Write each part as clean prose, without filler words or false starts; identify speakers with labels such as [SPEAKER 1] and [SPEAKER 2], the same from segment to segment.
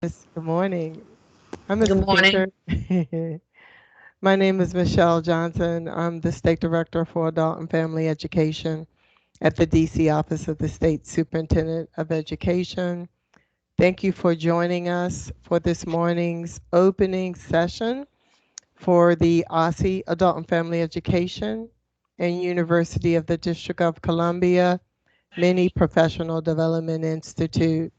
[SPEAKER 1] Yes, good morning. I'm
[SPEAKER 2] Good
[SPEAKER 1] Mr.
[SPEAKER 2] morning.
[SPEAKER 1] Pinker. My name is Michelle Johnson. I'm the State Director for Adult and Family Education at the DC Office of the State Superintendent of Education. Thank you for joining us for this morning's opening session for the OSSE Adult and Family Education and University of the District of Columbia Mini Professional Development Institute.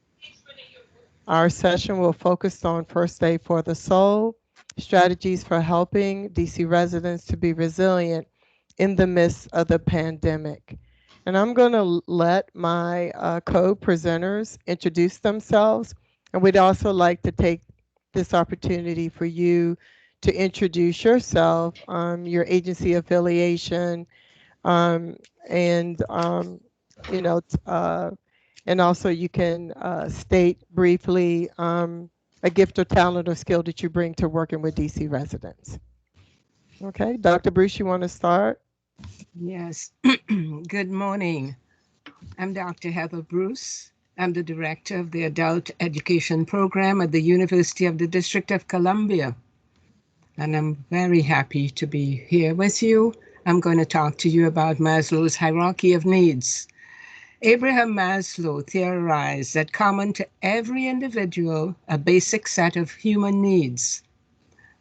[SPEAKER 1] Our session will focus on first aid for the soul, strategies for helping DC residents to be resilient in the midst of the pandemic. And I'm going to let my co-presenters introduce themselves. And we'd also like to take this opportunity for you to introduce yourself, your agency affiliation, um, and you know, t- uh, and also you can state briefly a gift or talent or skill that you bring to working with DC residents. Okay, Dr. Bruce, you want to start?
[SPEAKER 3] Yes. Good morning. I'm Dr. Heather Bruce. I'm the director of the Adult Education Program at the University of the District of Columbia. And I'm very happy to be here with you. I'm going to talk to you about Maslow's hierarchy of needs. Abraham Maslow theorized that common to every individual, a basic set of human needs,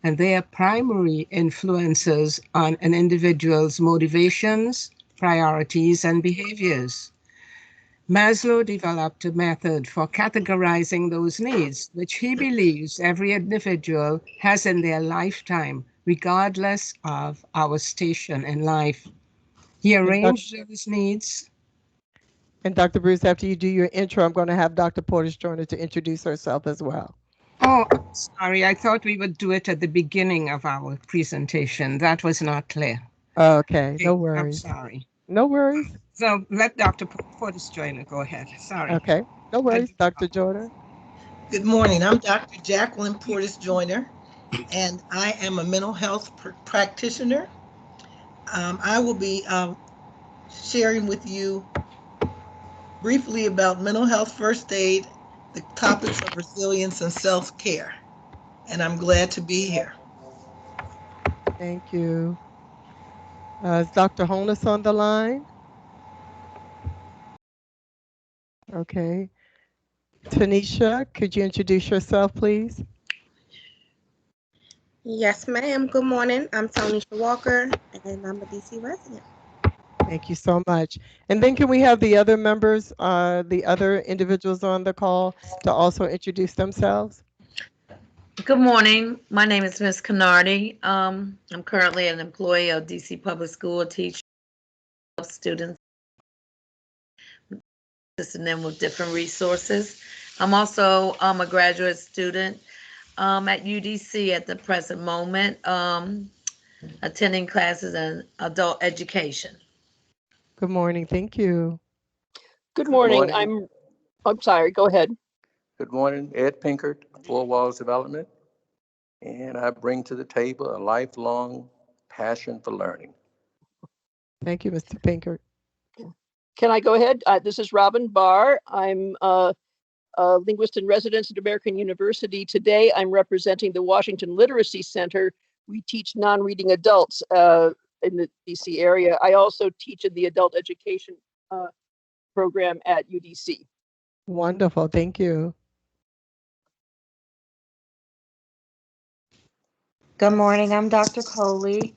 [SPEAKER 3] and they are primary influences on an individual's motivations, priorities, and behaviors. Maslow developed a method for categorizing those needs, which he believes every individual has in their lifetime, regardless of our station in life. He
[SPEAKER 1] And, doc-
[SPEAKER 3] arranged those needs.
[SPEAKER 1] and Dr. Bruce, after you do your intro, I'm going to have Dr. Portis Joyner to introduce herself as well.
[SPEAKER 3] Oh, sorry, I thought we would do it at the beginning of our presentation. That was not clear.
[SPEAKER 1] Okay, no
[SPEAKER 3] Okay, I'm
[SPEAKER 1] worries.
[SPEAKER 3] sorry.
[SPEAKER 1] No worries.
[SPEAKER 3] So let Dr. Portis Joyner go ahead. Sorry.
[SPEAKER 1] Okay, no
[SPEAKER 3] I
[SPEAKER 1] worries,
[SPEAKER 3] do
[SPEAKER 1] Dr.
[SPEAKER 3] apologize.
[SPEAKER 1] Joyner.
[SPEAKER 4] Good morning. I'm Dr. Jacqueline Portis Joyner, and I am a mental health practitioner. I will be sharing with you briefly about mental health first aid, the topics of resilience and self care, and I'm glad to be here.
[SPEAKER 1] Thank you. Is Dr. Honus on the line? Okay. Tanisha, could you introduce yourself, please?
[SPEAKER 5] Yes, ma'am. Good morning. I'm Tonisha Walker, and I'm a DC resident.
[SPEAKER 1] Thank you so much. And then can we have the other members, the other individuals on the call to also introduce themselves?
[SPEAKER 2] Good morning. My name is Miss Canardi. I'm currently an employee of DC Public School, teach students, assisting them with different resources. I'm also a graduate student at UDC at the present moment, attending classes in adult education.
[SPEAKER 1] Good morning. Thank you.
[SPEAKER 6] Good
[SPEAKER 7] Good
[SPEAKER 6] morning.
[SPEAKER 7] morning.
[SPEAKER 6] I'm sorry, go ahead.
[SPEAKER 7] Good morning. Ed Pinkert, Four Walls Development. And I bring to the table a lifelong passion for learning.
[SPEAKER 1] Thank you, Mr. Pinkert.
[SPEAKER 6] Can I go ahead? This is Robin Barr. I'm a linguist in residence at American University. Today, I'm representing the Washington Literacy Center. We teach non-reading adults in the DC area. I also teach in the adult education uh, program at UDC.
[SPEAKER 1] Wonderful. Thank you.
[SPEAKER 8] Good morning. I'm Dr. Coley.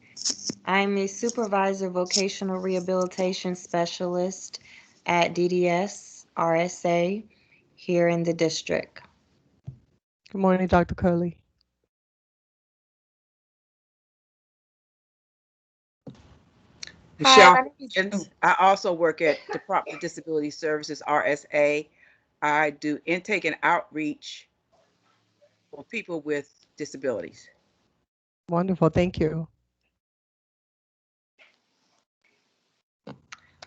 [SPEAKER 8] I'm a supervisor vocational rehabilitation specialist at DDS RSA here in the district.
[SPEAKER 1] Good morning, Dr. Coley.
[SPEAKER 9] Hi,
[SPEAKER 10] Michelle
[SPEAKER 9] my name is
[SPEAKER 10] Hawkins.
[SPEAKER 9] oh,
[SPEAKER 10] I also work at Department of Disability Services, RSA. I do intake and outreach for people with disabilities.
[SPEAKER 1] Wonderful. Thank you.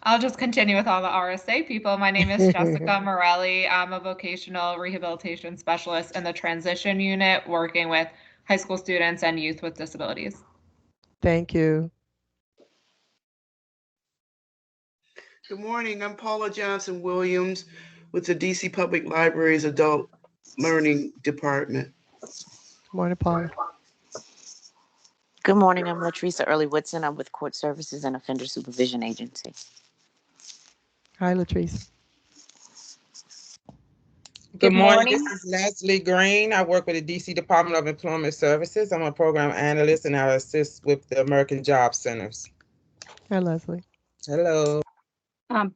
[SPEAKER 9] I'll just continue with all the RSA people. My name is Jessica Morelli. I'm a vocational rehabilitation specialist in the transition unit, working with high school students and youth with disabilities.
[SPEAKER 1] Thank you.
[SPEAKER 11] Good morning. I'm Paula Johnson Williams with the DC Public Library's Adult learning department.
[SPEAKER 1] Morning, Paula.
[SPEAKER 12] Good morning. I'm Latrice Early Woodson. I'm with Court Services and Offender Supervision Agency.
[SPEAKER 1] Hi, Latrice.
[SPEAKER 11] Good
[SPEAKER 9] Good
[SPEAKER 11] morning. This
[SPEAKER 9] morning.
[SPEAKER 11] is Leslie Green. I work with the DC Department of Employment Services. I'm a program analyst and I assist with the American Job Centers.
[SPEAKER 1] Hi, Leslie.
[SPEAKER 11] Hello.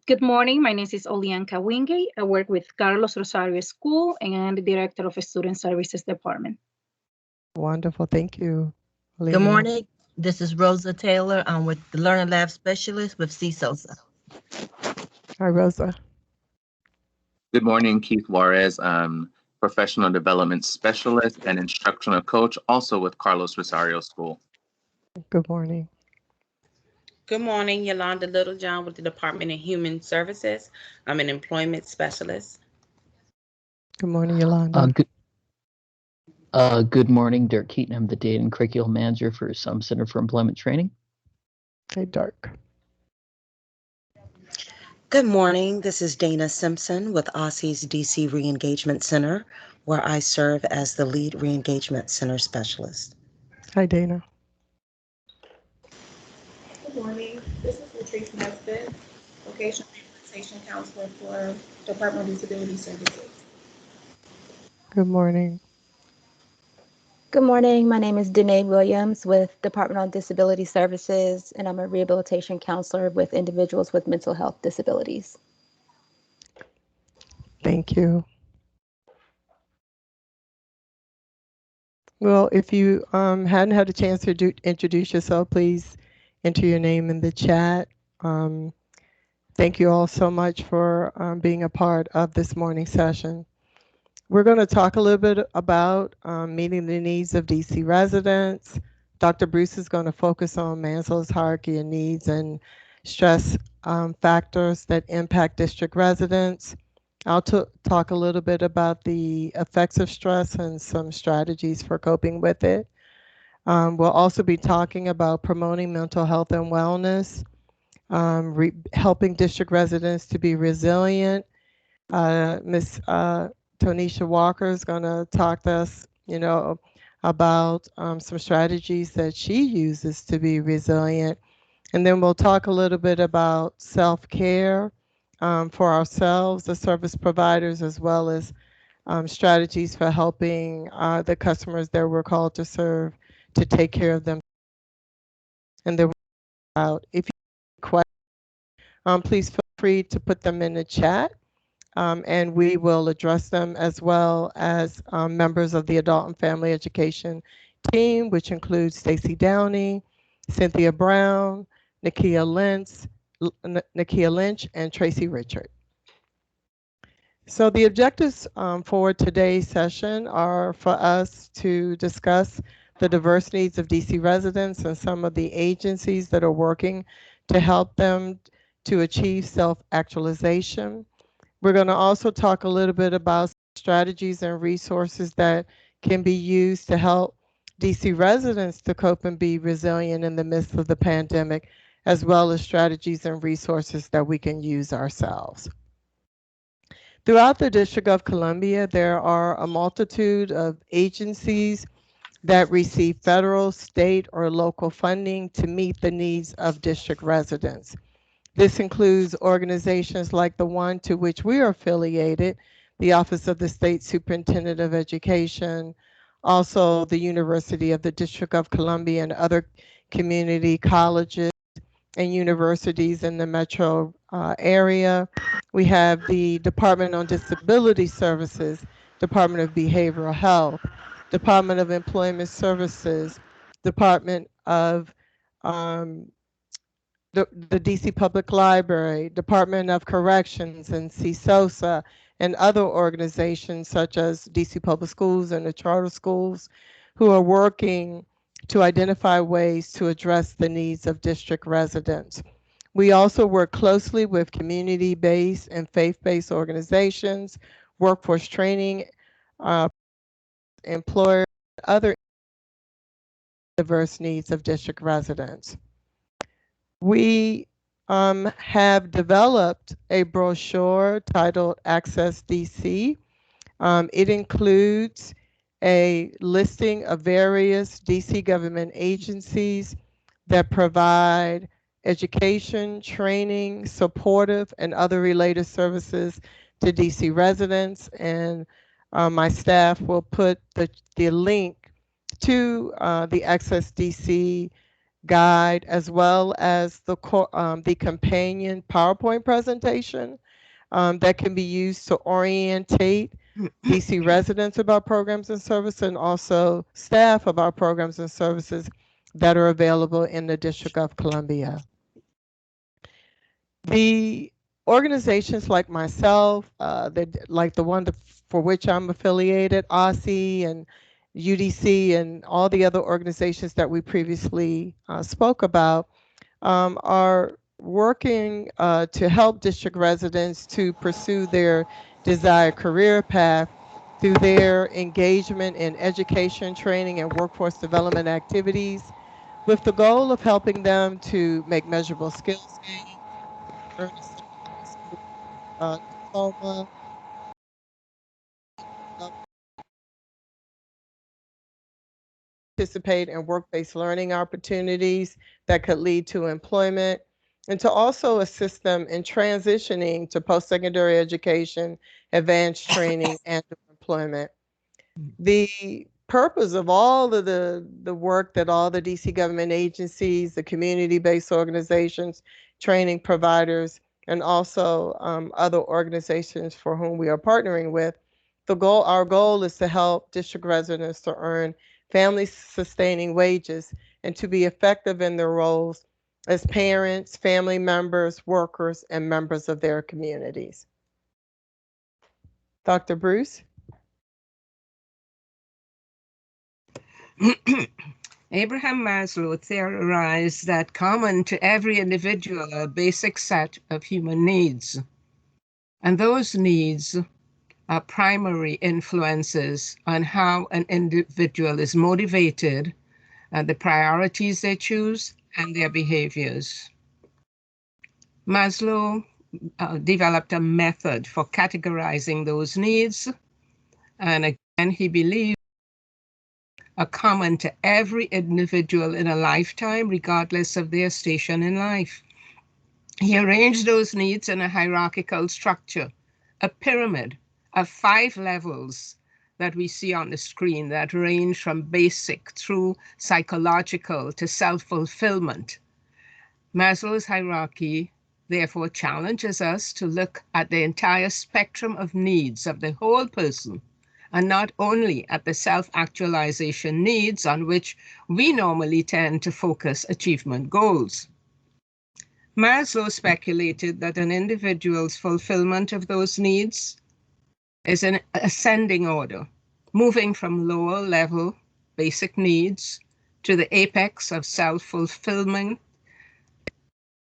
[SPEAKER 13] Good morning. My name is Olianka Wingate. I work with Carlos Rosario School and I'm the Director of Student Services Department.
[SPEAKER 1] Wonderful. Thank you.
[SPEAKER 14] Good
[SPEAKER 1] Leanne.
[SPEAKER 14] morning. This is Rosa Taylor. I'm with the Learning Lab Specialist with CSOSA.
[SPEAKER 1] Hi, Rosa.
[SPEAKER 15] Good morning, Keith Juarez. I'm professional development specialist and instructional coach, also with Carlos Rosario School.
[SPEAKER 1] Good morning.
[SPEAKER 16] Good morning, Yolanda Littlejohn with the Department of Human Services. I'm an employment specialist.
[SPEAKER 1] Good morning, Yolanda.
[SPEAKER 17] Good morning, Dirk Keaton. I'm the Data and Curriculum Manager for some Center for Employment Training.
[SPEAKER 1] Hey, Dirk.
[SPEAKER 18] Good morning. This is Dana Simpson with OSSI's DC Reengagement Center, where I serve as the lead reengagement center specialist.
[SPEAKER 1] Hi, Dana.
[SPEAKER 5] Good morning. This is Latrice Nesbitt, vocational rehabilitation counselor for Department of Disability Services.
[SPEAKER 1] Good morning.
[SPEAKER 19] Good morning. My name is Danae Williams with Department on Disability Services, and I'm a rehabilitation counselor with individuals with mental health disabilities.
[SPEAKER 1] Thank you. Well, if you hadn't had a chance to introduce yourself, please enter your name in the chat. Thank you all so much for being a part of this morning session. We're going to talk a little bit about meeting the needs of DC residents. Dr. Bruce is going to focus on Maslow's hierarchy of needs and stress factors that impact district residents. I'll talk a little bit about the effects of stress and some strategies for coping with it. We'll also be talking about promoting mental health and wellness, helping district residents to be resilient. Ms. Tonisha Walker is going to talk to us, about some strategies that she uses to be resilient. And then we'll talk a little bit about self-care for ourselves, the service providers, as well as strategies for helping the customers that we're called to serve to take care of them. And then if you have questions, please feel free to put them in the chat. And we will address them, as well as members of the Adult and Family Education team, which includes Stacy Downey, Cynthia Brown, Nakia Lynch, and Tracy Richard. So the objectives for today's session are for us to discuss the diverse needs of DC residents and some of the agencies that are working to help them to achieve self-actualization. We're going to also talk a little bit about strategies and resources that can be used to help DC residents to cope and be resilient in the midst of the pandemic, as well as strategies and resources that we can use ourselves. Throughout the District of Columbia, there are a multitude of agencies that receive federal, state, or local funding to meet the needs of district residents. This includes organizations like the one to which we are affiliated, the Office of the State Superintendent of Education, also the University of the District of Columbia and other community colleges and universities in the metro area. We have the Department on Disability Services, Department of Behavioral Health, Department of Employment Services, Department of the DC Public Library, Department of Corrections, and CSOSA, and other organizations such as DC Public Schools and the charter schools, who are working to identify ways to address the needs of district residents. We also work closely with community-based and faith-based organizations, workforce training, employers, and other diverse needs of district residents. We have developed a brochure titled Access DC It includes a listing of various DC government agencies that provide education, training, supportive, and other related services to DC residents. And my staff will put the link to the Access DC guide as well as the companion PowerPoint presentation that can be used to orientate DC residents about programs and services and also staff about programs and services that are available in the District of Columbia. The organizations like myself, like the one for which I'm affiliated, OSSI and UDC and all the other organizations that we previously spoke about, are working to help district residents to pursue their desired career path through their engagement in education, training, and workforce development activities with the goal of helping them to make measurable skills gains, earn a high school diploma, participate in work-based learning opportunities that could lead to employment, and to also assist them in transitioning to post-secondary education, advanced training, and employment. The purpose of all of the work that all the DC government agencies, the community-based organizations, training providers, and also other organizations for whom we are partnering with, our goal is to help district residents to earn family-sustaining wages and to be effective in their roles as parents, family members, workers, and members of their communities. Dr. Bruce?
[SPEAKER 3] Abraham Maslow theorized that common to every individual are a basic set of human needs. And those needs are primary influences on how an individual is motivated, the priorities they choose, and their behaviors. Maslow developed a method for categorizing those needs, and again, he believed are common to every individual in a lifetime, regardless of their station in life. He arranged those needs in a hierarchical structure, a pyramid of 5 levels that we see on the screen that range from basic through psychological to self-fulfillment. Maslow's hierarchy therefore challenges us to look at the entire spectrum of needs of the whole person, and not only at the self-actualization needs on which we normally tend to focus achievement goals. Maslow speculated that an individual's fulfillment of those needs is an ascending order, moving from lower level basic needs to the apex of self-fulfillment,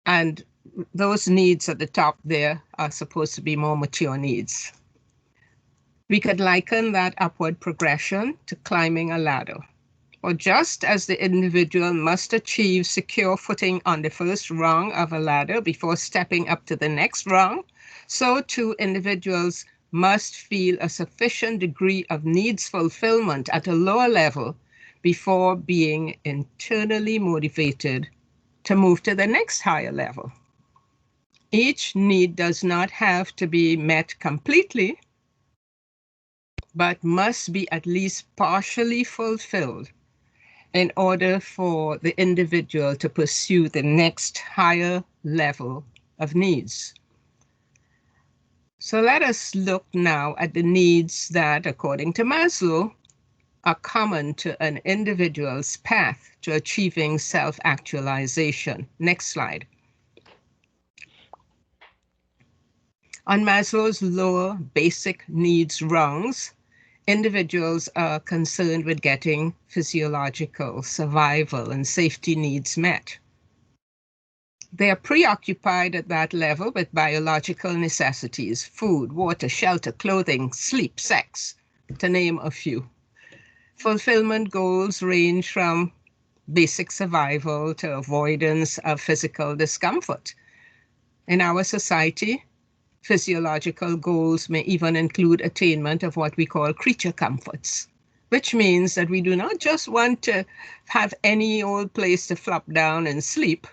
[SPEAKER 3] and those needs at the top there are supposed to be more mature needs. We could liken that upward progression to climbing a ladder. Or just as the individual must achieve secure footing on the first rung of a ladder before stepping up to the next rung, so too individuals must feel a sufficient degree of needs fulfillment at a lower level before being internally motivated to move to the next higher level. Each need does not have to be met completely, but must be at least partially fulfilled in order for the individual to pursue the next higher level of needs. So let us look now at the needs that, according to Maslow, are common to an individual's path to achieving self-actualization. Next slide. On Maslow's lower basic needs rungs, individuals are concerned with getting physiological, survival, and safety needs met. They are preoccupied at that level with biological necessities: food, water, shelter, clothing, sleep, sex, to name a few. Fulfillment goals range from basic survival to avoidance of physical discomfort. In our society, Physiological goals may even include attainment of what we call creature comforts, which means that we do not just want to have any old place to flop down and sleep.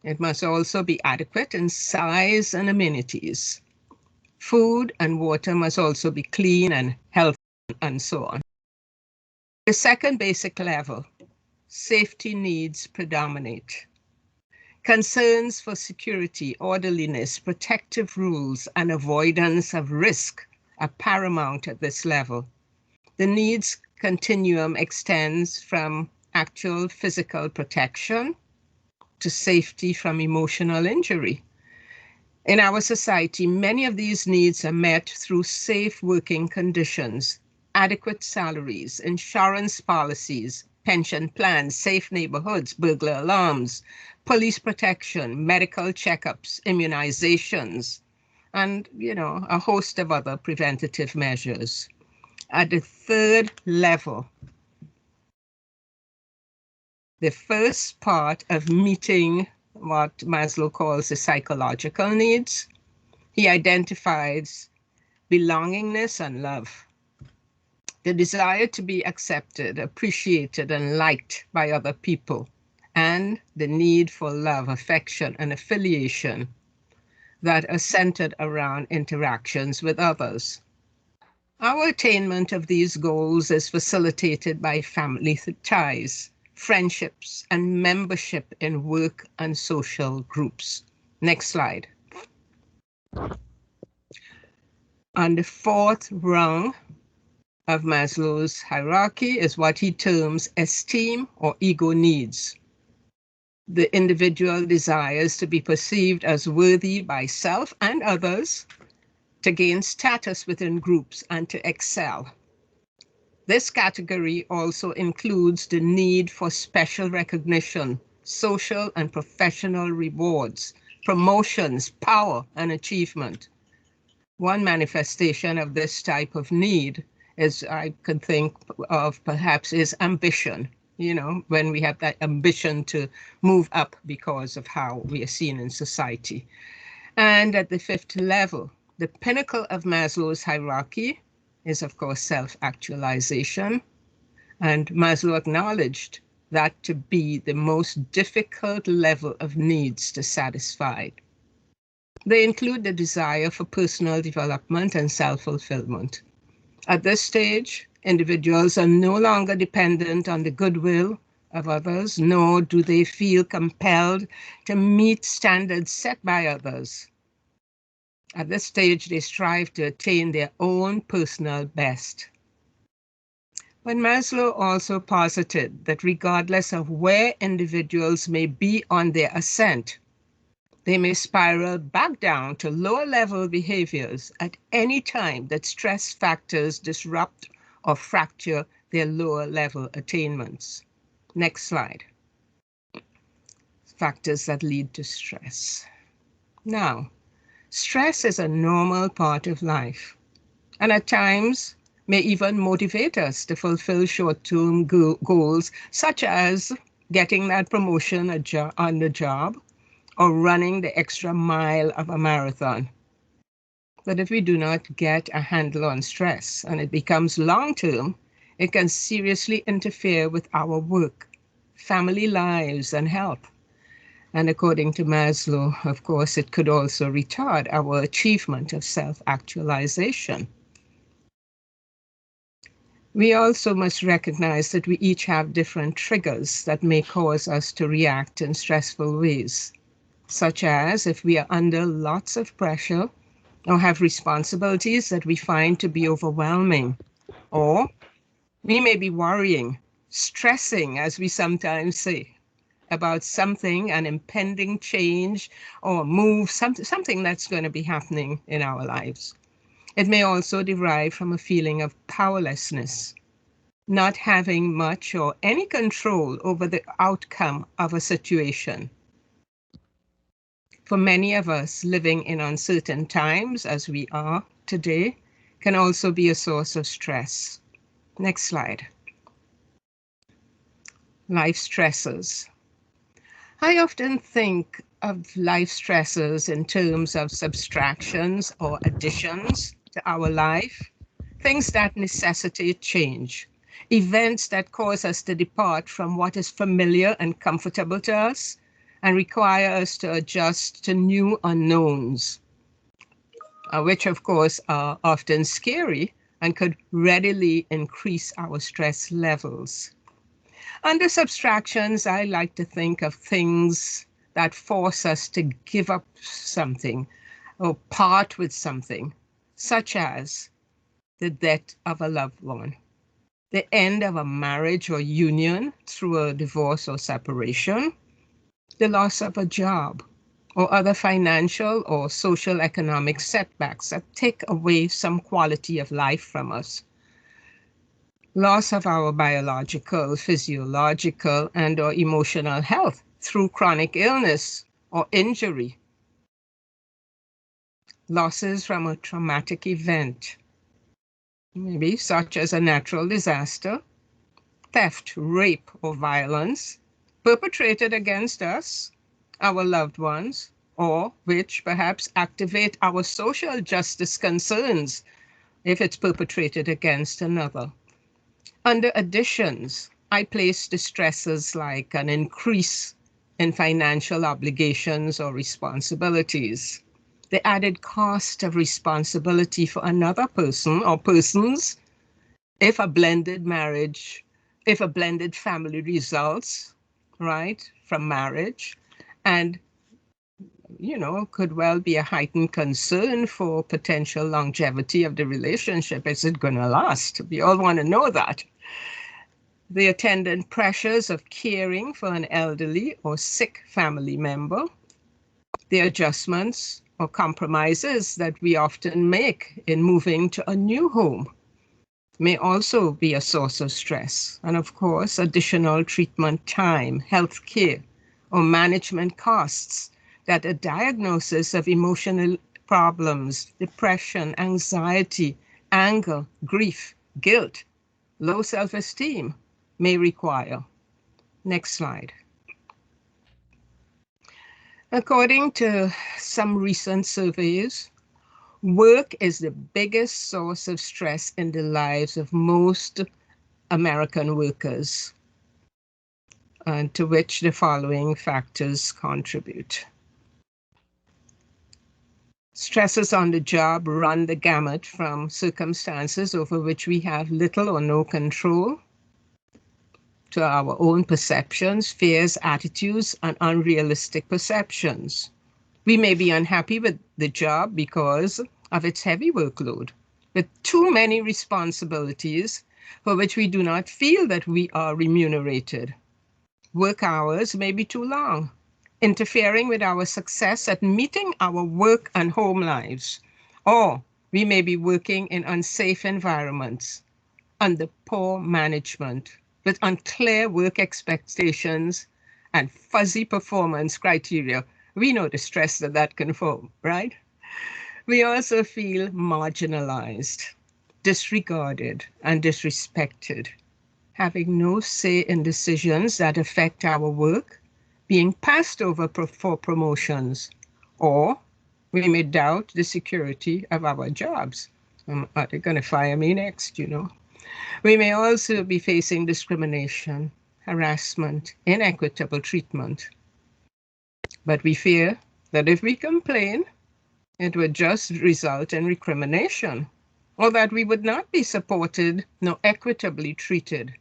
[SPEAKER 3] It must also be adequate in size and amenities. Food and water must also be clean and healthy, and so on. The second basic level, safety needs predominate. Concerns for security, orderliness, protective rules, and avoidance of risk are paramount at this level. The needs continuum extends from actual physical protection to safety from emotional injury. In our society, many of these needs are met through safe working conditions, adequate salaries, insurance policies, pension plans, safe neighborhoods, burglar alarms, police protection, medical checkups, immunizations, and, a host of other preventative measures. At the third level, the first part of meeting what Maslow calls the psychological needs, he identifies belongingness and love. The desire to be accepted, appreciated, and liked by other people, and the need for love, affection, and affiliation that are centered around interactions with others. Our attainment of these goals is facilitated by family ties, friendships, and membership in work and social groups. Next slide. On the fourth rung of Maslow's hierarchy is what he terms esteem or ego needs. The individual desires to be perceived as worthy by self and others, to gain status within groups, and to excel. This category also includes the need for special recognition, social and professional rewards, promotions, power, and achievement. One manifestation of this type of need is, I could think of perhaps, is ambition. When we have that ambition to move up because of how we are seen in society. And at the fifth level, the pinnacle of Maslow's hierarchy is, of course, self-actualization. And Maslow acknowledged that to be the most difficult level of needs to satisfy. They include the desire for personal development and self-fulfillment. At this stage, individuals are no longer dependent on the goodwill of others, nor do they feel compelled to meet standards set by others. At this stage, they strive to attain their own personal best. But Maslow also posited that regardless of where individuals may be on their ascent, they may spiral back down to lower level behaviors at any time that stress factors disrupt or fracture their lower level attainments. Next slide. Factors that lead to stress. Now, stress is a normal part of life, and at times may even motivate us to fulfill short-term goals, such as getting that promotion on the job or running the extra mile of a marathon. But if we do not get a handle on stress and it becomes long-term, it can seriously interfere with our work, family lives, and health. And according to Maslow, of course, it could also retard our achievement of self-actualization. We also must recognize that we each have different triggers that may cause us to react in stressful ways, such as if we are under lots of pressure or have responsibilities that we find to be overwhelming, or we may be worrying, stressing, as we sometimes say, about something, an impending change or move, something that's going to be happening in our lives. It may also derive from a feeling of powerlessness, not having much or any control over the outcome of a situation. For many of us, living in uncertain times, as we are today, can also be a source of stress. Next slide. Life stressors. I often think of life stressors in terms of subtractions or additions to our life, things that necessitate change, events that cause us to depart from what is familiar and comfortable to us and require us to adjust to new unknowns, which of course are often scary and could readily increase our stress levels. Under subtractions, I like to think of things that force us to give up something or part with something, such as the death of a loved one, the end of a marriage or union through a divorce or separation, the loss of a job, or other financial or social economic setbacks that take away some quality of life from us. Loss of our biological, physiological, and or emotional health through chronic illness or injury. Losses from a traumatic event, maybe such as a natural disaster, theft, rape, or violence perpetrated against us, our loved ones, or which perhaps activate our social justice concerns if it's perpetrated against another. Under additions, I place the stressors like an increase in financial obligations or responsibilities, the added cost of responsibility for another person or persons if a blended marriage, if a blended family results, right, from marriage, and could well be a heightened concern for potential longevity of the relationship. Is it going to last? We all want to know that. The attendant pressures of caring for an elderly or sick family member, the adjustments or compromises that we often make in moving to a new home may also be a source of stress. And of course, additional treatment time, health care, or management costs that a diagnosis of emotional problems, depression, anxiety, anger, grief, guilt, low self-esteem may require. Next slide. According to some recent surveys, work is the biggest source of stress in the lives of most American workers, and to which the following factors contribute. Stresses on the job run the gamut from circumstances over which we have little or no control to our own perceptions, fears, attitudes, and unrealistic perceptions. We may be unhappy with the job because of its heavy workload, with too many responsibilities for which we do not feel that we are remunerated. Work hours may be too long, interfering with our success at meeting our work and home lives. Or we may be working in unsafe environments, under poor management, with unclear work expectations and fuzzy performance criteria. We know the stress that can form, right? We also feel marginalized, disregarded, and disrespected, having no say in decisions that affect our work, being passed over for promotions, or we may doubt the security of our jobs. Are they going to fire me next, We may also be facing discrimination, harassment, inequitable treatment. But we fear that if we complain, it would just result in recrimination, or that we would not be supported nor equitably treated.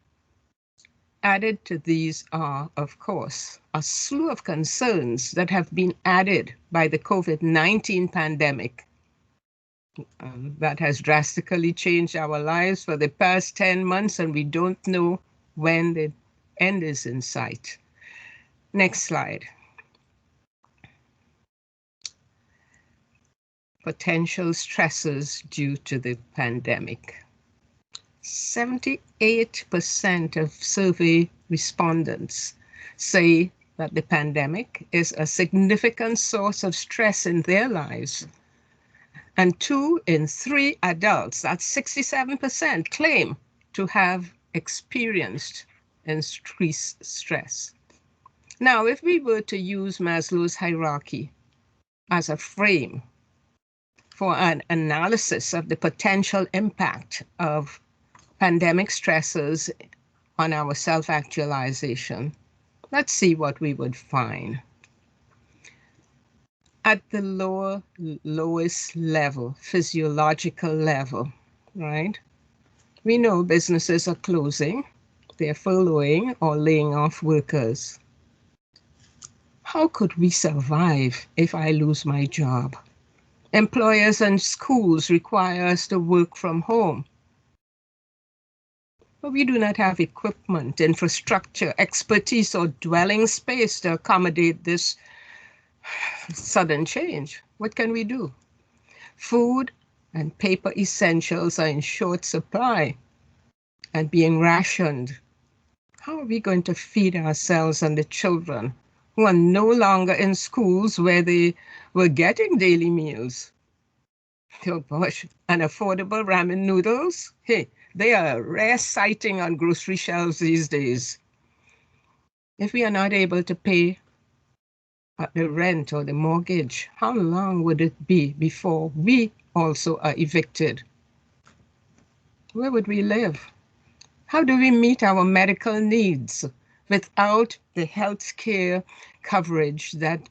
[SPEAKER 3] Added to these are, of course, a slew of concerns that have been added by the COVID-19 pandemic that has drastically changed our lives for the past 10 months, and we don't know when the end is in sight. Next slide. Potential stresses due to the pandemic. 78% of survey respondents say that the pandemic is a significant source of stress in their lives. And 2 in 3 adults, that's 67%, claim to have experienced increased stress. Now, if we were to use Maslow's hierarchy as a frame for an analysis of the potential impact of pandemic stressors on our self-actualization, let's see what we would find. At the lowest level, physiological level, right? We know businesses are closing, they're furloughing or laying off workers. How could we survive if I lose my job? Employers and schools require us to work from home. But we do not have equipment, infrastructure, expertise, or dwelling space to accommodate this sudden change. What can we do? Food and paper essentials are in short supply and being rationed. How are we going to feed ourselves and the children who are no longer in schools where they were getting daily meals? Oh gosh, and affordable ramen noodles? Hey, they are a rare sighting on grocery shelves these days. If we are not able to pay the rent or the mortgage, how long would it be before we also are evicted? Where would we live? How do we meet our medical needs without the health care coverage that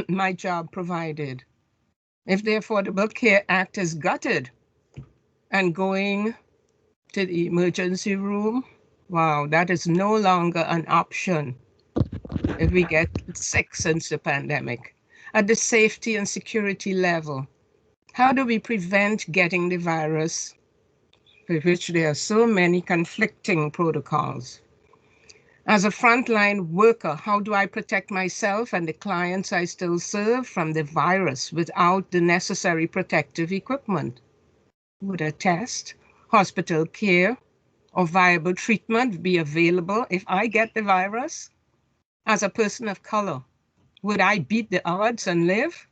[SPEAKER 3] my job provided? If the Affordable Care Act is gutted and going to the emergency room, wow, that is no longer an option if we get sick since the pandemic. At the safety and security level, how do we prevent getting the virus, for which there are so many conflicting protocols? As a frontline worker, how do I protect myself and the clients I still serve from the virus without the necessary protective equipment? Would a test, hospital care, or viable treatment be available if I get the virus? As a person of color, would I beat the odds and live?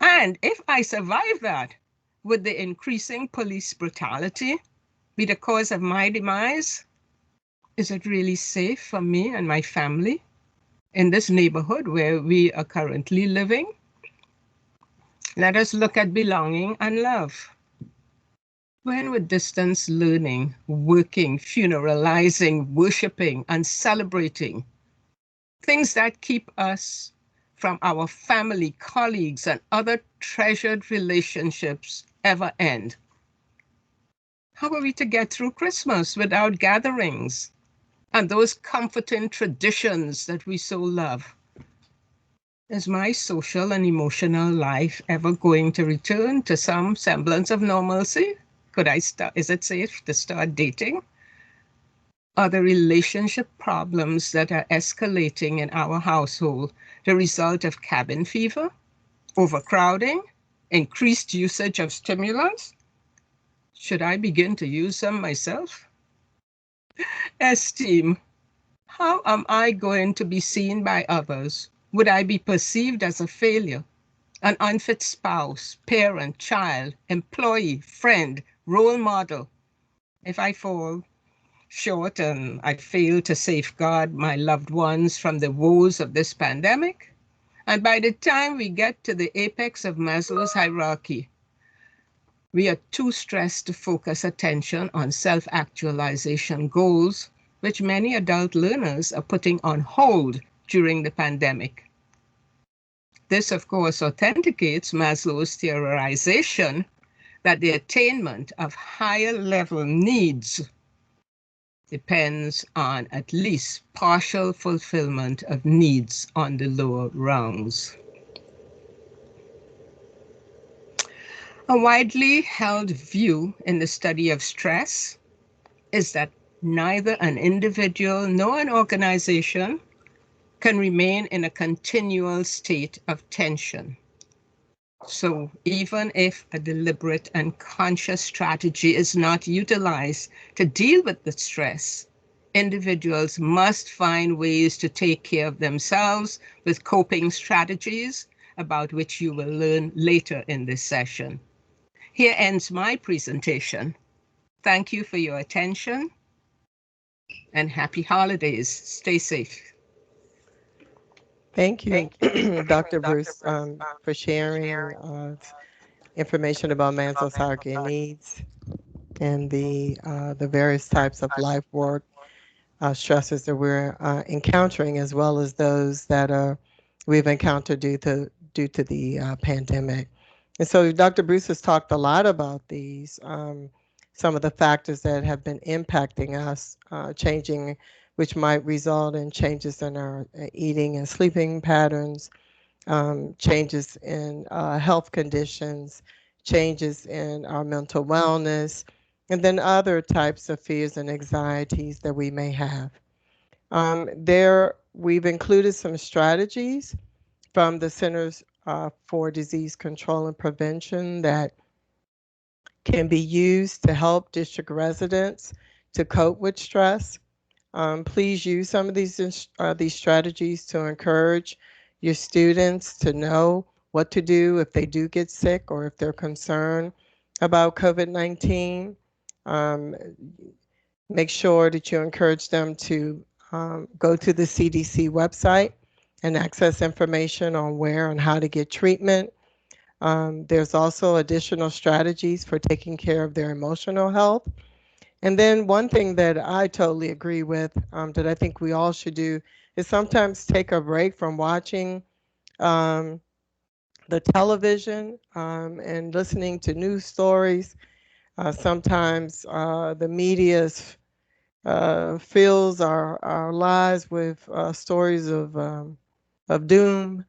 [SPEAKER 3] And if I survive that, would the increasing police brutality be the cause of my demise? Is it really safe for me and my family in this neighborhood where we are currently living? Let us look at belonging and love. When would distance learning, working, funeralizing, worshiping, and celebrating, things that keep us from our family, colleagues, and other treasured relationships ever end? How are we to get through Christmas without gatherings and those comforting traditions that we so love? Is my social and emotional life ever going to return to some semblance of normalcy? Is it safe to start dating? Are the relationship problems that are escalating in our household the result of cabin fever, overcrowding, increased usage of stimulants? Should I begin to use them myself? Esteem. How am I going to be seen by others? Would I be perceived as a failure, an unfit spouse, parent, child, employee, friend, role model, if I fall short and I fail to safeguard my loved ones from the woes of this pandemic? And by the time we get to the apex of Maslow's hierarchy, we are too stressed to focus attention on self-actualization goals, which many adult learners are putting on hold during the pandemic. This, of course, authenticates Maslow's theorization that the attainment of higher level needs depends on at least partial fulfillment of needs on the lower rungs. A widely held view in the study of stress is that neither an individual nor an organization can remain in a continual state of tension. So even if a deliberate and conscious strategy is not utilized to deal with the stress, individuals must find ways to take care of themselves with coping strategies about which you will learn later in this session. Here ends my presentation. Thank you for your attention and happy holidays. Stay safe.
[SPEAKER 1] Thank you, Dr. Bruce, for sharing information about Maslow's hierarchy of needs and the various types of life work stressors that we're encountering, as well as those that we've encountered due to the pandemic. And so, Dr. Bruce has talked a lot about these, some of the factors that have been impacting us, changing, which might result in changes in our eating and sleeping patterns, changes in health conditions, changes in our mental wellness, and then other types of fears and anxieties that we may have. There, we've included some strategies from the Centers for Disease Control and Prevention that can be used to help district residents to cope with stress. Please use some of these strategies to encourage your students to know what to do if they do get sick or if they're concerned about COVID-19. Um, Make sure that you encourage them to go to the CDC website and access information on where and how to get treatment. There's also additional strategies for taking care of their emotional health. And then one thing that I totally agree with, that I think we all should do, is sometimes take a break from watching um, the television and listening to news stories. Sometimes the media's fills our lives with stories of doom,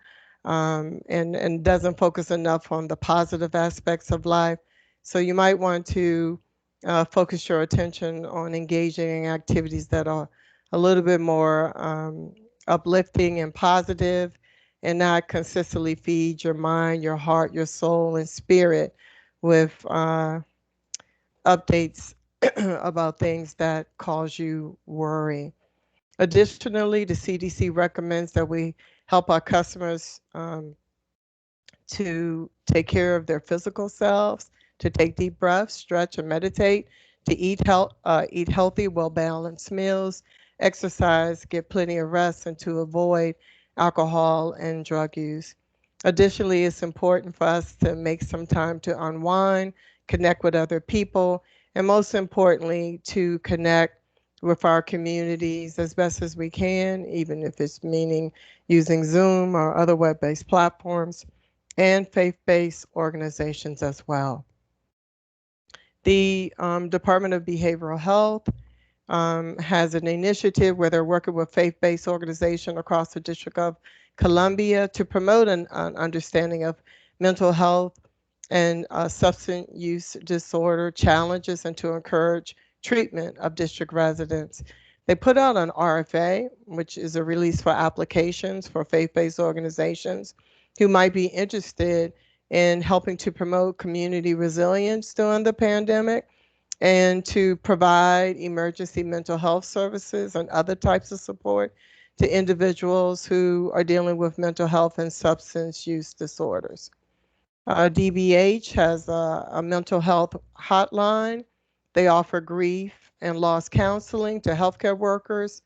[SPEAKER 1] and doesn't focus enough on the positive aspects of life. So you might want to focus your attention on engaging in activities that are a little bit more uplifting and positive, and not consistently feed your mind, your heart, your soul, and spirit with updates about things that cause you worry. Additionally, the CDC recommends that we help our customers to take care of their physical selves, to take deep breaths, stretch, and meditate, to eat healthy, well-balanced meals, exercise, get plenty of rest, and to avoid alcohol and drug use. Additionally, it's important for us to make some time to unwind, connect with other people, and most importantly, to connect with our communities as best as we can, even if it's meaning using Zoom or other web-based platforms, and faith-based organizations as well. The Department of Behavioral Health has an initiative where they're working with faith-based organizations across the District of Columbia to promote an understanding of mental health and substance use disorder challenges, and to encourage treatment of district residents. They put out an RFA, which is a release for applications for faith-based organizations who might be interested in helping to promote community resilience during the pandemic, and to provide emergency mental health services and other types of support to individuals who are dealing with mental health and substance use disorders. DBH has a mental health hotline. They offer grief and loss counseling to healthcare workers.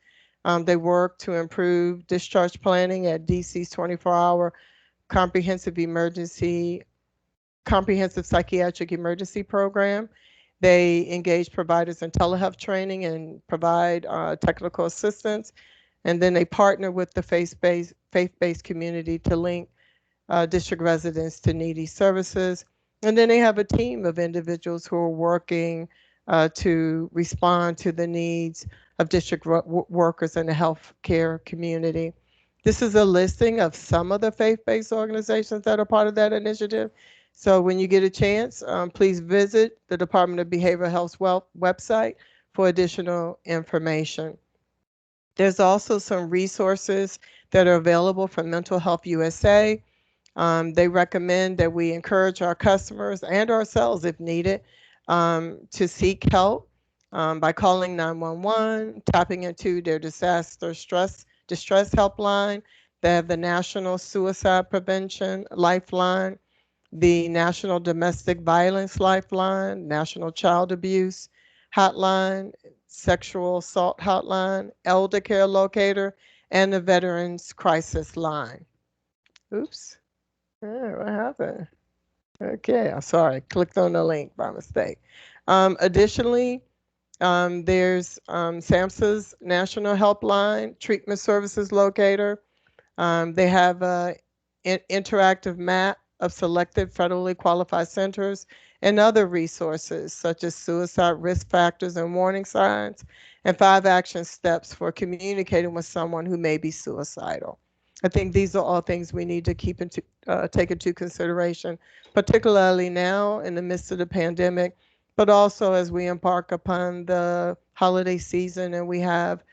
[SPEAKER 1] They work to improve discharge planning at DC's 24-hour comprehensive emergency comprehensive psychiatric emergency program. They engage providers in telehealth training and provide technical assistance. And then they partner with the faith-based community to link district residents to needy services. And then they have a team of individuals who are working to respond to the needs of district workers in the healthcare community. This is a listing of some of the faith-based organizations that are part of that initiative. So when you get a chance, please visit the Department of Behavioral Health's website for additional information. There's also some resources that are available from Mental Health USA. They recommend that we encourage our customers and ourselves, if needed, to seek help by calling 911, tapping into their distress helpline. They have the National Suicide Prevention Lifeline, the National Domestic Violence Lifeline, National Child Abuse Hotline, Sexual Assault Hotline, Elder Care Locator, and the Veterans Crisis Line. Oops. What happened? Okay, I'm sorry. I clicked on the link by mistake. Additionally, there's SAMHSA's National Helpline Treatment Services Locator. They have an interactive map of selected federally qualified centers and other resources such as suicide risk factors and warning signs, and 5 action steps for communicating with someone who may be suicidal. I think these are all things we need to take into consideration, particularly now in the midst of the pandemic, but also as we embark upon the holiday season and we have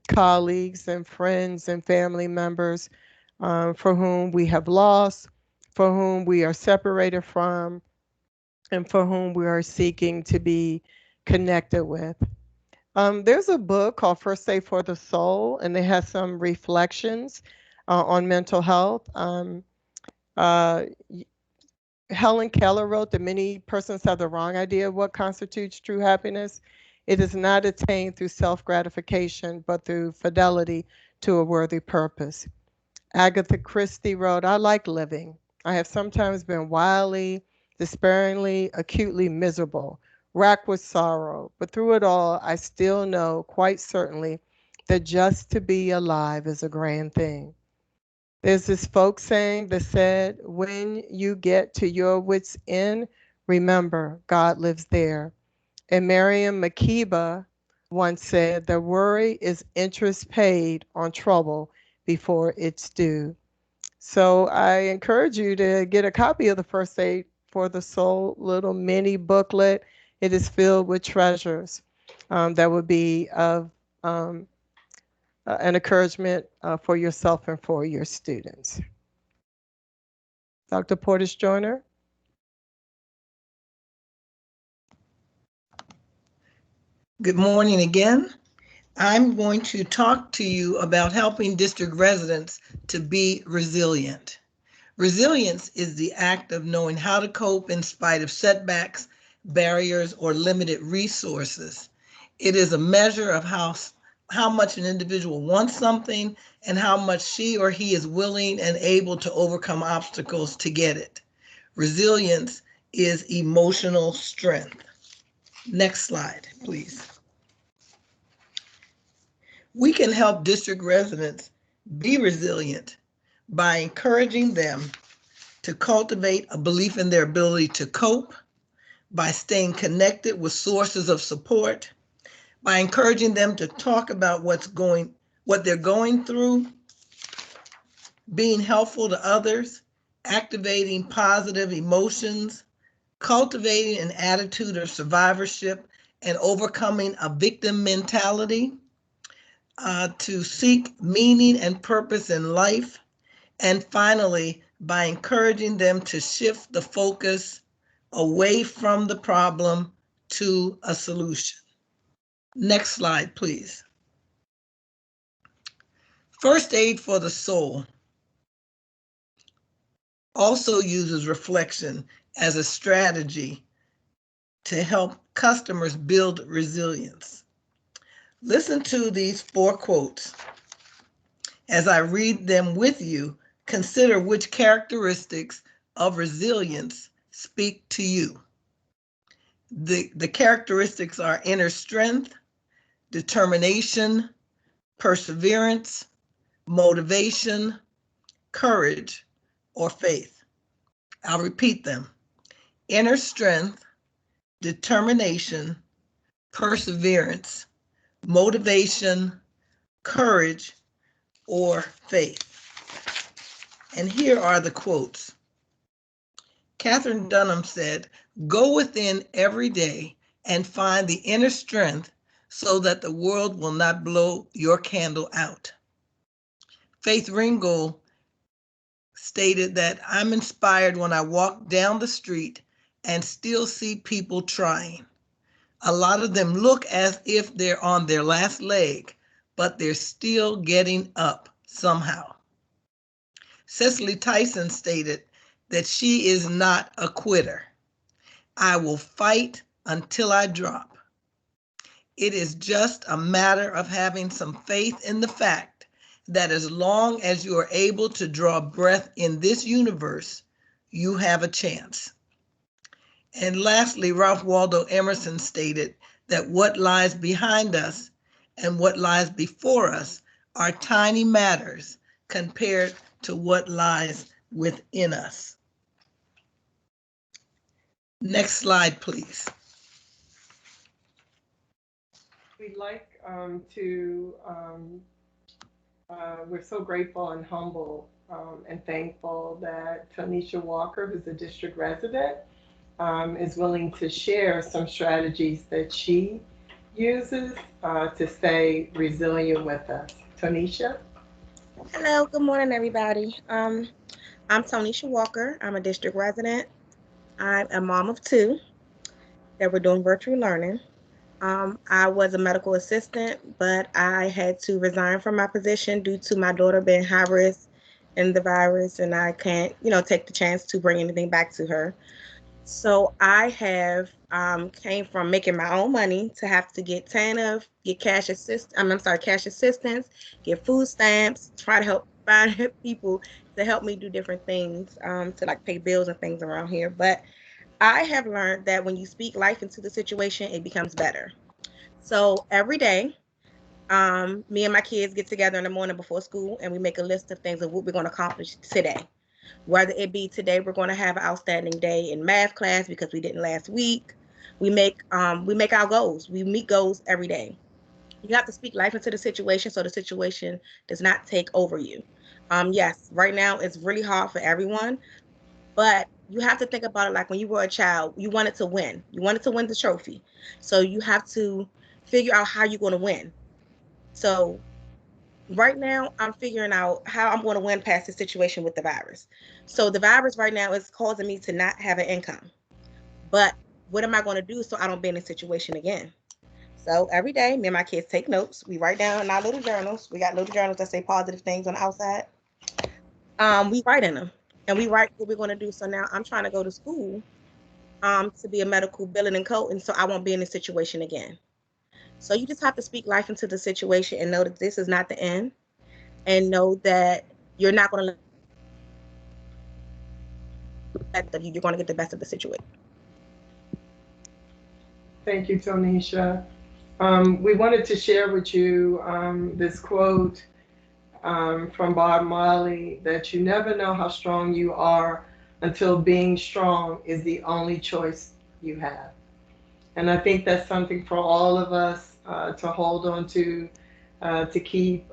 [SPEAKER 1] colleagues and friends and family members for whom we have lost, for whom we are separated from, and for whom we are seeking to be connected with. There's a book called First Aid for the Soul, and it has some reflections on mental health. Uh, Helen Keller wrote that many persons have the wrong idea of what constitutes true happiness. It is not attained through self gratification, but through fidelity to a worthy purpose. Agatha Christie wrote, I like living. I have sometimes been wildly, despairingly, acutely miserable, racked with sorrow, but through it all, I still know quite certainly that just to be alive is a grand thing. There's this folk saying that said, when you get to your wits' end, remember God lives there. And Miriam Makeba once said that worry is interest paid on trouble before it's due. So I encourage you to get a copy of the First Aid for the Soul little mini booklet. It is filled with treasures that would be of an encouragement for yourself and for your students. Dr. Portis Joyner.
[SPEAKER 4] Good morning again. I'm going to talk to you about helping district residents to be resilient. Resilience is the act of knowing how to cope in spite of setbacks, barriers, or limited resources. It is a measure of how much an individual wants something and how much she or he is willing and able to overcome obstacles to get it. Resilience is emotional strength. Next slide, please. We can help district residents be resilient by encouraging them to cultivate a belief in their ability to cope, by staying connected with sources of support, by encouraging them to talk about what they're going through, being helpful to others, activating positive emotions, cultivating an attitude of survivorship, and overcoming a victim mentality, to seek meaning and purpose in life, and finally, by encouraging them to shift the focus away from the problem to a solution. Next slide, please. First Aid for the Soul also uses reflection as a strategy to help customers build resilience. Listen to these 4 quotes. As I read them with you, consider which characteristics of resilience speak to you. The characteristics are inner strength, determination, perseverance, motivation, courage, or faith. I'll repeat them. Inner strength, determination, perseverance, motivation, courage, or faith. And here are the quotes. Catherine Dunham said, go within every day and find the inner strength so that the world will not blow your candle out. Faith Ringgold stated that I'm inspired when I walk down the street and still see people trying. A lot of them look as if they're on their last leg, but they're still getting up somehow. Cicely Tyson stated that she is not a quitter. I will fight until I drop. It is just a matter of having some faith in the fact that as long as you are able to draw breath in this universe, you have a chance. And lastly, Ralph Waldo Emerson stated that what lies behind us and what lies before us are tiny matters compared to what lies within us. Next slide, please.
[SPEAKER 1] We'd like we're so grateful and humble and thankful that Tanisha Walker, who's a district resident, is willing to share some strategies that she uses to stay resilient with us. Tanisha?
[SPEAKER 5] Hello, good morning, everybody. I'm Tonisha Walker. I'm a district resident. I'm a mom of two that we're doing virtual learning. I was a medical assistant, but I had to resign from my position due to my daughter being high risk in the virus, and I can't, take the chance to bring anything back to her. So I have came from making my own money to have to get TANF, get cash assistance, get food stamps, try to help find people to help me do different things to like pay bills and things around here. But I have learned that when you speak life into the situation, it becomes better. So every day, me and my kids get together in the morning before school and we make a list of things of what we're going to accomplish today. Whether it be today, we're going to have an outstanding day in math class because we didn't last week. We make our goals. We meet goals every day. You have to speak life into the situation so the situation does not take over you. Yes, right now it's really hard for everyone, but you have to think about it like when you were a child, you wanted to win. You wanted to win the trophy. So you have to figure out how you're going to win. So right now I'm figuring out how I'm going to win past the situation with the virus. So the virus right now is causing me to not have an income. But what am I going to do so I don't be in this situation again? So every day, me and my kids take notes. We write down in our little journals. We got little journals that say positive things on the outside. We write in them, and we write what we're going to do. So now I'm trying to go to school to be a medical billing and code, and so I won't be in this situation again. So you just have to speak life into the situation and know that this is not the end, and know that you're not going to let you're going to get the best of the situation.
[SPEAKER 1] Thank you, Tonisha. We wanted to share with you this quote from Bob Marley that you never know how strong you are until being strong is the only choice you have. And I think that's something for all of us to hold on to keep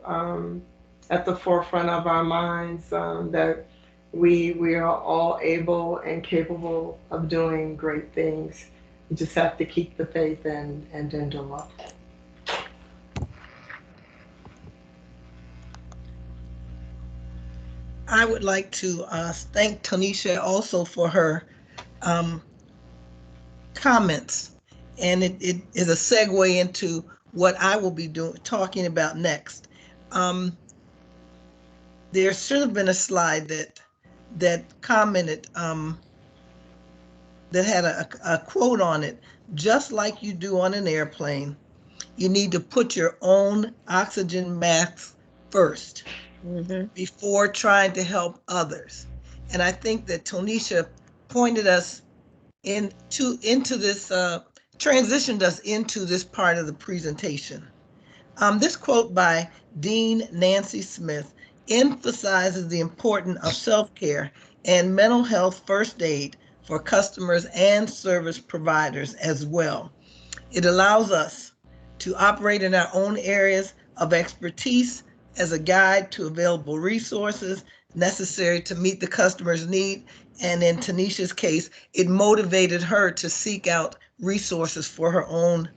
[SPEAKER 1] at the forefront of our minds that we are all able and capable of doing great things. We just have to keep the faith and endure.
[SPEAKER 4] I would like to thank Tanisha also for her um, comments. And it is a segue into what I will be talking about next. There should have been a slide that commented that had a quote on it, just like you do on an airplane. You need to put your own oxygen mask first before trying to help others. And I think that Tonisha pointed us into this, transitioned us into this part of the presentation. This quote by Dean Nancy Smith emphasizes the importance of self-care and mental health first aid for customers and service providers as well. It allows us to operate in our own areas of expertise as a guide to available resources necessary to meet the customer's need. And in Tanisha's case, it motivated her to seek out resources for her own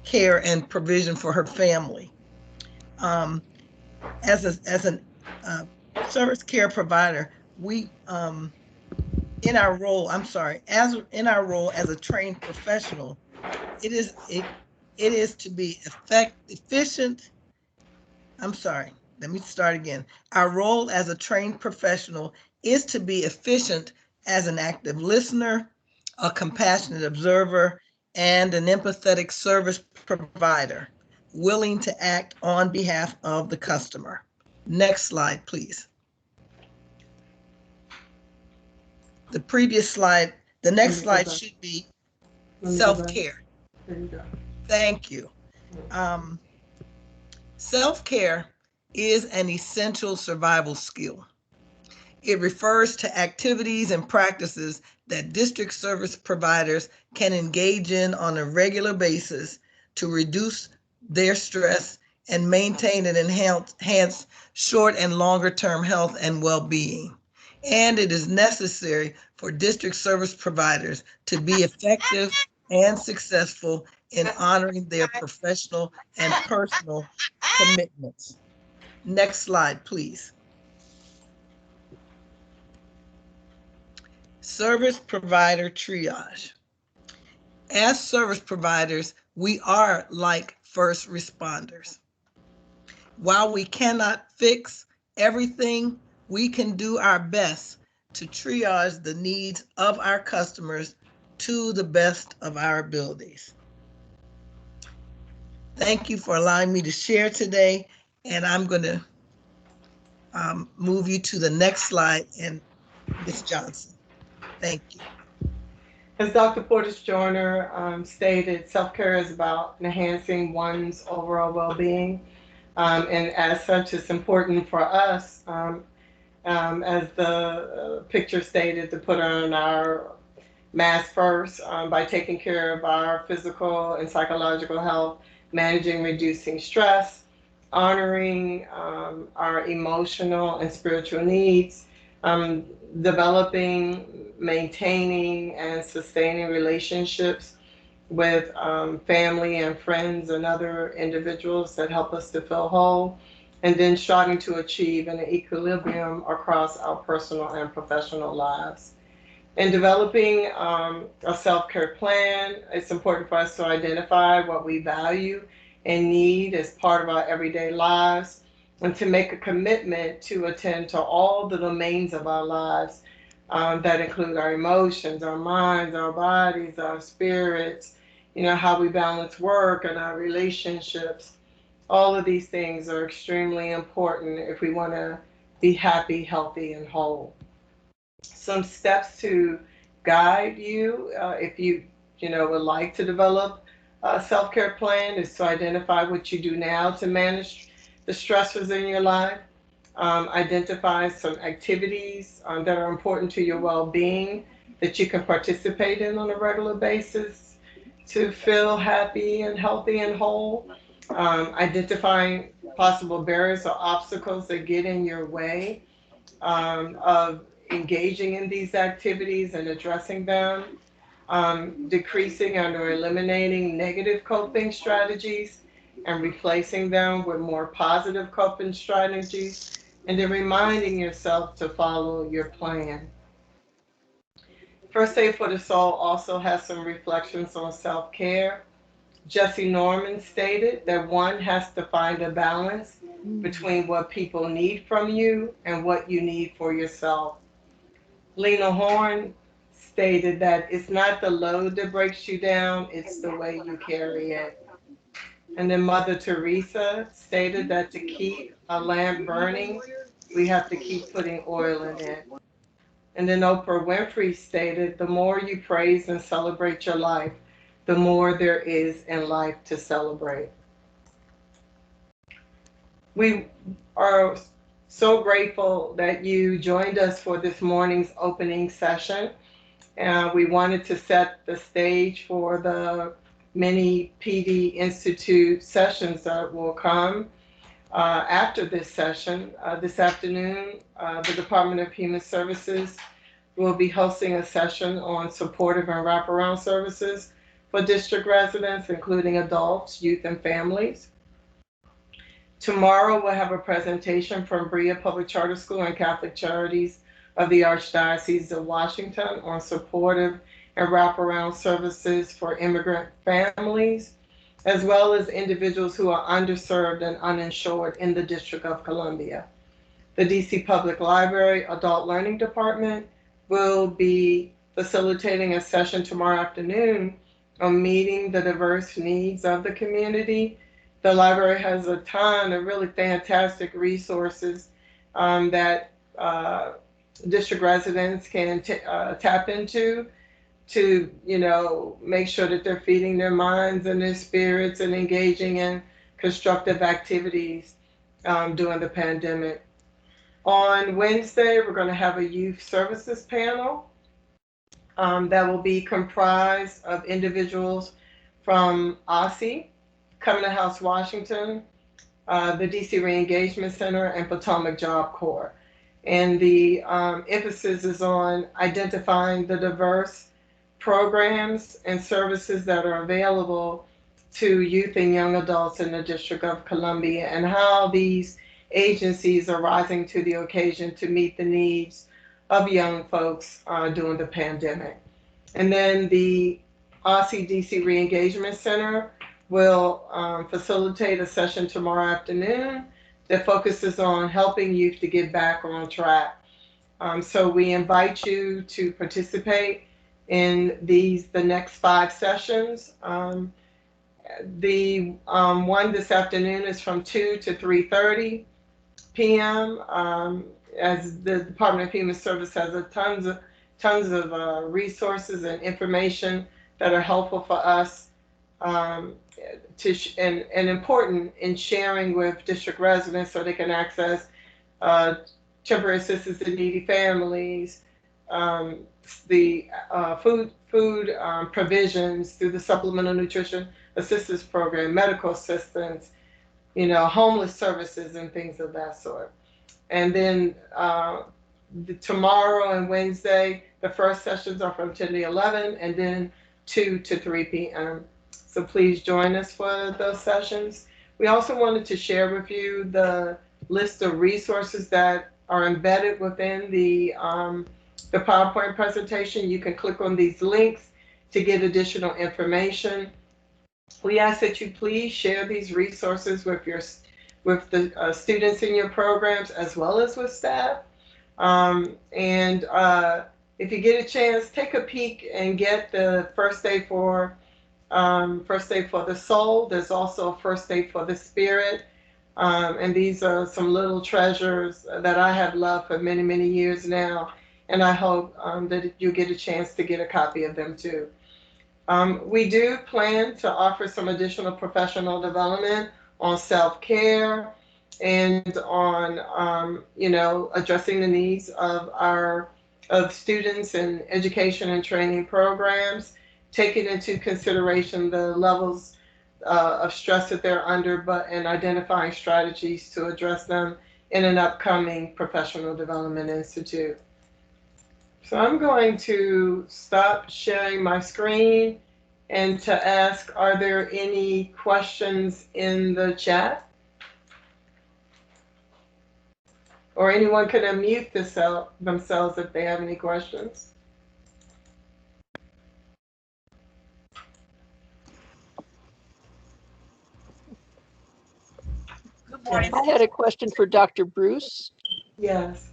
[SPEAKER 4] care and provision for her family. As a service care provider, we in our role, as in our role as a trained professional, it is to be efficient. Let me start again. Our role as a trained professional is to be efficient as an active listener, a compassionate observer, and an empathetic service provider. willing to act on behalf of the customer. Next slide, please. The previous slide, the next slide should be self-care.
[SPEAKER 1] There you go.
[SPEAKER 4] Thank you. Self-care is an essential survival skill. It refers to activities and practices that district service providers can engage in on a regular basis to reduce their stress and maintain and enhance short and longer term health and well-being. And it is necessary for district service providers to be effective and successful in honoring their professional and personal commitments. Next slide, please. Service provider triage. As service providers, we are like first responders. While we cannot fix everything, we can do our best to triage the needs of our customers to the best of our abilities. Thank you for allowing me to share today, and I'm going to move you to the next slide, and Ms. Johnson. Thank you.
[SPEAKER 1] As Dr. Portis Joyner stated, self-care is about enhancing one's overall well-being. And as such, it's important for us, as the picture stated, to put on our mask first by taking care of our physical and psychological health, managing, reducing stress, honoring our emotional and spiritual needs, developing, maintaining, and sustaining relationships with family and friends and other individuals that help us to feel whole, and then striving to achieve an equilibrium across our personal and professional lives. In developing a self-care plan, it's important for us to identify what we value and need as part of our everyday lives, and to make a commitment to attend to all the domains of our lives that include our emotions, our minds, our bodies, our spirits, how we balance work and our relationships. All of these things are extremely important if we want to be happy, healthy, and whole. Some steps to guide you if you would like to develop a self-care plan is to identify what you do now to manage the stressors in your life. Identify some activities that are important to your well-being that you can participate in on a regular basis to feel happy and healthy and whole. Identifying possible barriers or obstacles that get in your way of engaging in these activities and addressing them, decreasing or eliminating negative coping strategies and replacing them with more positive coping strategies, and then reminding yourself to follow your plan. First Aid for the Soul also has some reflections on self-care. Jesse Norman stated that one has to find a balance between what people need from you and what you need for yourself. Lena Horne stated that it's not the load that breaks you down, it's the way you carry it. And then Mother Teresa stated that to keep a lamp burning, we have to keep putting oil in it. And then Oprah Winfrey stated, the more you praise and celebrate your life, the more there is in life to celebrate. We are so grateful that you joined us for this morning's opening session. We wanted to set the stage for the many PD Institute sessions that will come after this session. This afternoon, the Department of Human Services will be hosting a session on supportive and wraparound services for district residents, including adults, youth, and families. Tomorrow, we'll have a presentation from Berea Public Charter School and Catholic Charities of the Archdiocese of Washington on supportive and wraparound services for immigrant families, as well as individuals who are underserved and uninsured in the District of Columbia. The DC Public Library Adult Learning Department will be facilitating a session tomorrow afternoon on meeting the diverse needs of the community. The library has a ton of really fantastic resources that district residents can tap into to, make sure that they're feeding their minds and their spirits and engaging in constructive activities during the pandemic. On Wednesday, we're going to have a youth services panel that will be comprised of individuals from OSSI, Covenant House, Washington, the DC Reengagement Center, and Potomac Job Corps. And the emphasis is on identifying the diverse programs and services that are available to youth and young adults in the District of Columbia and how these agencies are rising to the occasion to meet the needs of young folks during the pandemic. And then the Aussie DC Reengagement Center will facilitate a session tomorrow afternoon that focuses on helping youth to get back on track. So we invite you to participate in the next 5 sessions. The one this afternoon is from 2 to 3:30 p.m. As the Department of Human Service has tons of resources and information that are helpful for us and important in sharing with district residents so they can access temporary assistance to needy families, the food provisions through the Supplemental Nutrition Assistance Program, medical assistance, homeless services and things of that sort. And then tomorrow and Wednesday, the first sessions are from 10 to 11 and then 2 to 3 p.m. So please join us for those sessions. We also wanted to share with you the list of resources that are embedded within the PowerPoint presentation. You can click on these links to get additional information. We ask that you please share these resources with the students in your programs as well as with staff. If you get a chance, take a peek and get the First Aid for the Soul. There's also a First Aid for the Spirit. And these are some little treasures that I have loved for many, many years now. And I hope that you get a chance to get a copy of them too. We do plan to offer some additional professional development on self-care and on, addressing the needs of students in education and training programs, taking into consideration the levels of stress that they're under, and identifying strategies to address them in an upcoming professional development institute. So I'm going to stop sharing my screen and to ask, are there any questions in the chat? Or anyone can unmute themselves if they have any questions.
[SPEAKER 2] Good morning.
[SPEAKER 6] I had a question for Dr. Bruce.
[SPEAKER 1] Yes.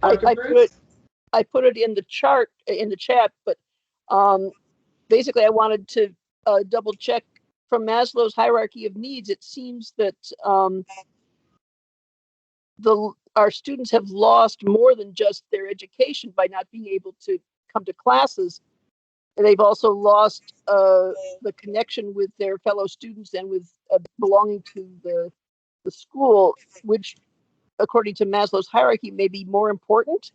[SPEAKER 6] I put it in the chat, but basically I wanted to double check from Maslow's hierarchy of needs. It seems that our students have lost more than just their education by not being able to come to classes. And they've also lost the connection with their fellow students and with belonging to the school, which, according to Maslow's hierarchy, may be more important.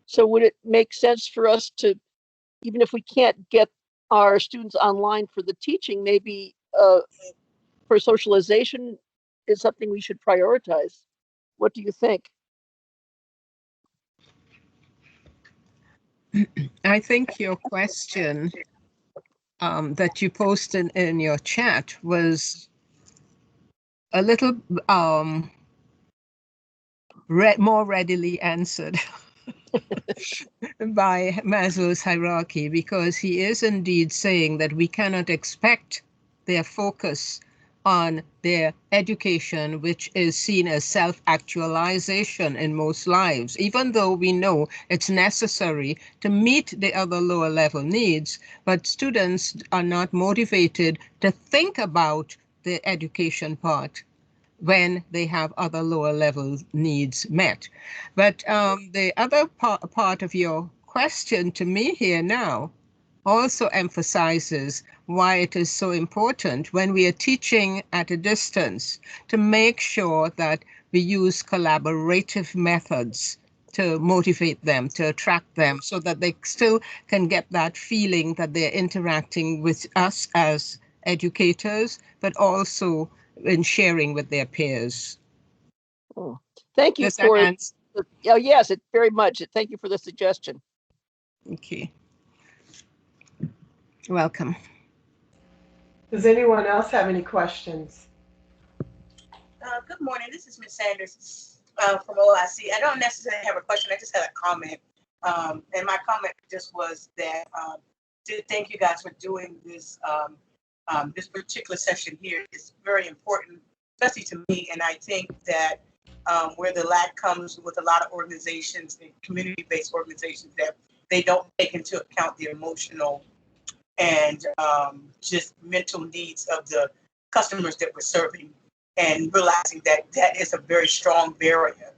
[SPEAKER 6] So would it make sense for us to, even if we can't get our students online for the teaching, maybe for socialization is something we should prioritize? What do you think?
[SPEAKER 3] I think your question that you posted in your chat was a little more readily answered by Maslow's hierarchy, because he is indeed saying that we cannot expect their focus on their education, which is seen as self-actualization in most lives, even though we know it's necessary to meet the other lower level needs, but students are not motivated to think about the education part when they have other lower level needs met. But the other part of your question to me here now also emphasizes why it is so important when we are teaching at a distance to make sure that we use collaborative methods to motivate them, to attract them, so that they still can get that feeling that they're interacting with us as educators, but also in sharing with their peers.
[SPEAKER 6] Oh, thank you
[SPEAKER 3] Does that
[SPEAKER 6] for,
[SPEAKER 3] answer?
[SPEAKER 6] oh, yes, it very much. Thank you for the suggestion.
[SPEAKER 3] Okay. Welcome.
[SPEAKER 1] Does anyone else have any questions?
[SPEAKER 20] Good morning. This is Ms. Sanders from OIC. I don't necessarily have a question. I just had a comment. And my comment just was that to thank you guys for doing this this particular session here. Is very important, especially to me. And I think that where the lack comes with a lot of organizations and community-based organizations, that they don't take into account the emotional and just mental needs of the customers that we're serving, and realizing that that is a very strong barrier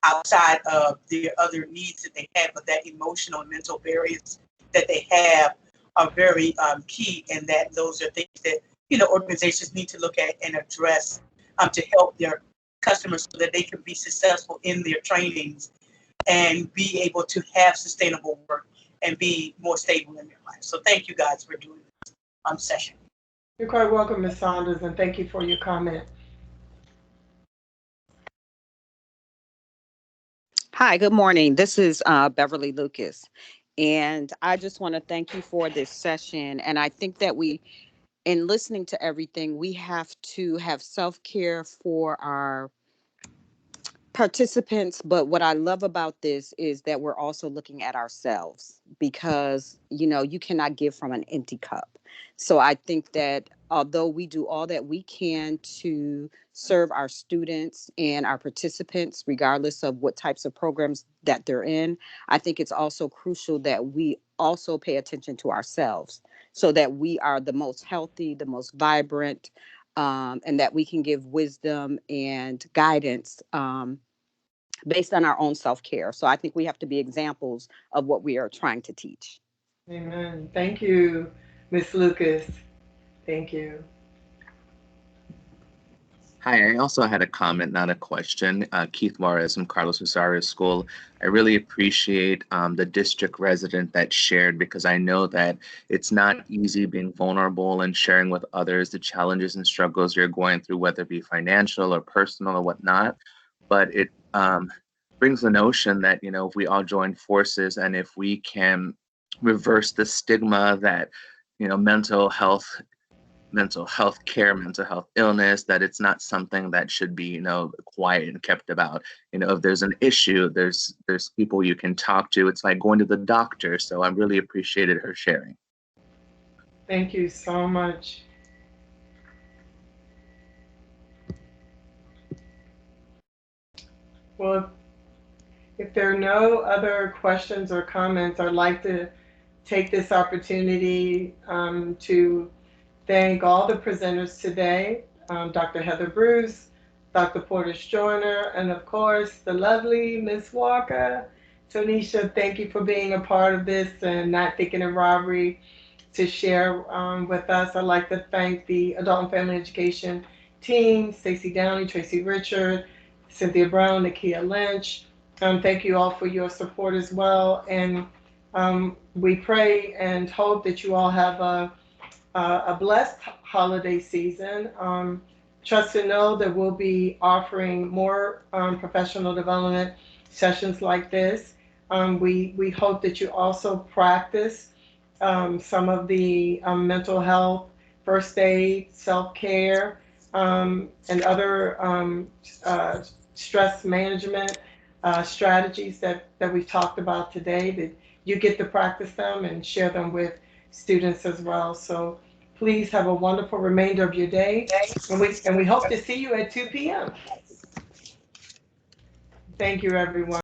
[SPEAKER 20] outside of the other needs that they have, but that emotional and mental barriers that they have are very key, and that those are things that organizations need to look at and address to help their customers so that they can be successful in their trainings and be able to have sustainable work and be more stable in their life. So thank you guys for doing this session.
[SPEAKER 1] You're quite welcome, Ms. Saunders, and thank you for your comment.
[SPEAKER 21] Hi, good morning. This is Beverly Lucas. And I just want to thank you for this session. And I think that in listening to everything, we have to have self-care for our participants. But what I love about this is that we're also looking at ourselves, because you cannot give from an empty cup. So I think that although we do all that we can to serve our students and our participants, regardless of what types of programs that they're in, I think it's also crucial that we also pay attention to ourselves, so that we are the most healthy, the most vibrant, and that we can give wisdom and guidance based on our own self-care. So I think we have to be examples of what we are trying to teach.
[SPEAKER 1] Amen. Thank you, Ms. Lucas. Thank you.
[SPEAKER 15] Hi, I also had a comment, not a question. Keith Juarez from Carlos Rosario School. I really appreciate the district resident that shared, because I know that it's not easy being vulnerable and sharing with others the challenges and struggles you're going through, whether it be financial or personal or whatnot. But it brings the notion that, if we all join forces and if we can reverse the stigma that, mental health care, mental health illness, that it's not something that should be, quiet and kept about. If there's an issue, there's people you can talk to. It's like going to the doctor. So I really appreciated her sharing.
[SPEAKER 1] Thank you so much. Well, if there are no other questions or comments, I'd like to take this opportunity to thank all the presenters today, Dr. Heather Bruce, Dr. Portis Joyner, and of course, the lovely Miss Walker. Tonisha, thank you for being a part of this and not thinking it robbery to share with us. I'd like to thank the Adult and Family Education team, Stacey Downey, Tracy Richard, Cynthia Brown, Nakia Lynch. Thank you all for your support as well. And we pray and hope that you all have a blessed holiday season. Trust and know that we'll be offering more professional development sessions like this. We hope that you also practice some of the mental health, first aid, self-care, and other stress management strategies that we've talked about today, that you get to practice them and share them with students as well. So please have a wonderful remainder of your day, and we hope to see you at 2 p.m. Thank you, everyone.